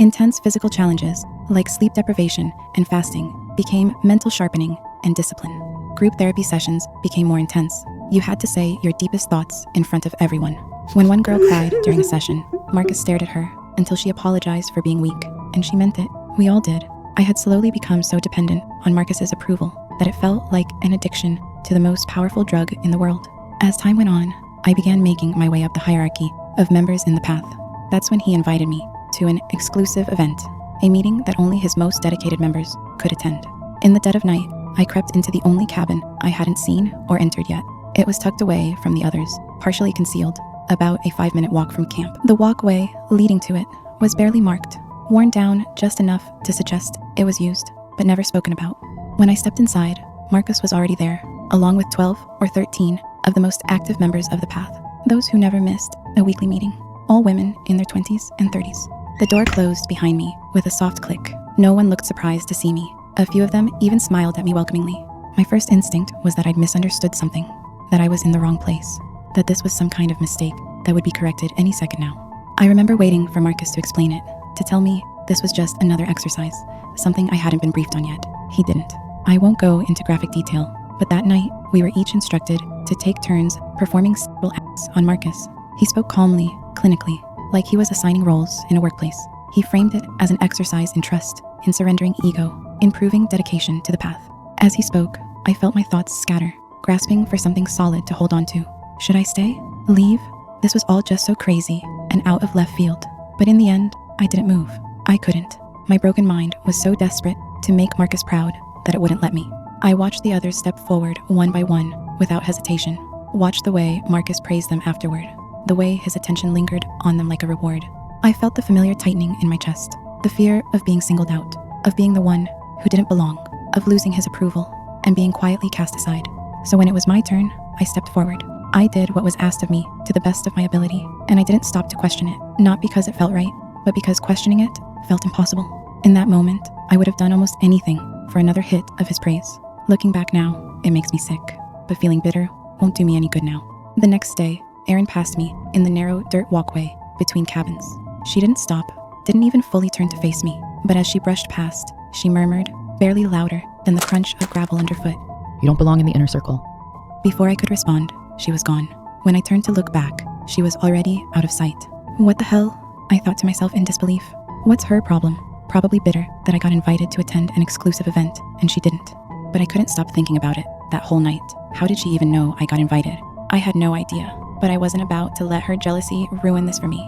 Intense physical challenges, like sleep deprivation and fasting, became mental sharpening and discipline. Group therapy sessions became more intense. You had to say your deepest thoughts in front of everyone. When one girl cried during a session, Marcus stared at her until she apologized for being weak, and she meant it. We all did. I had slowly become so dependent on Marcus's approval that it felt like an addiction to the most powerful drug in the world. As time went on, I began making my way up the hierarchy of members in the path. That's when he invited me to an exclusive event, a meeting that only his most dedicated members could attend. In the dead of night, I crept into the only cabin I hadn't seen or entered yet. It was tucked away from the others, partially concealed, about a 5-minute walk from camp. The walkway leading to it was barely marked, worn down just enough to suggest it was used, but never spoken about. When I stepped inside, Marcus was already there, along with 12 or 13 of the most active members of the path, those who never missed a weekly meeting, all women in their 20s and 30s. The door closed behind me with a soft click. No one looked surprised to see me. A few of them even smiled at me welcomingly. My first instinct was that I'd misunderstood something, that I was in the wrong place, that this was some kind of mistake that would be corrected any second now. I remember waiting for Marcus to explain it, to tell me this was just another exercise, something I hadn't been briefed on yet. He didn't. I won't go into graphic detail, but that night we were each instructed to take turns performing several acts on Marcus. He spoke calmly, clinically, like he was assigning roles in a workplace. He framed it as an exercise in trust, in surrendering ego, in proving dedication to the path. As he spoke, I felt my thoughts scatter, grasping for something solid to hold on to. Should I stay? Leave? This was all just so crazy and out of left field. But in the end, I didn't move. I couldn't. My broken mind was so desperate to make Marcus proud that it wouldn't let me. I watched the others step forward one by one without hesitation. Watched the way Marcus praised them afterward, the way his attention lingered on them like a reward. I felt the familiar tightening in my chest, the fear of being singled out, of being the one who didn't belong, of losing his approval and being quietly cast aside. So when it was my turn, I stepped forward. I did what was asked of me to the best of my ability, and I didn't stop to question it, not because it felt right, but because questioning it felt impossible. In that moment, I would have done almost anything for another hit of his praise. Looking back now, it makes me sick, but feeling bitter won't do me any good now. The next day, Erin passed me in the narrow dirt walkway between cabins. She didn't stop, didn't even fully turn to face me, but as she brushed past, she murmured, barely louder than the crunch of gravel underfoot, "You don't belong in the inner circle." Before I could respond, she was gone. When I turned to look back, she was already out of sight. What the hell? I thought to myself in disbelief. What's her problem? Probably bitter that I got invited to attend an exclusive event and she didn't. But I couldn't stop thinking about it that whole night. How did she even know I got invited? I had no idea, but I wasn't about to let her jealousy ruin this for me.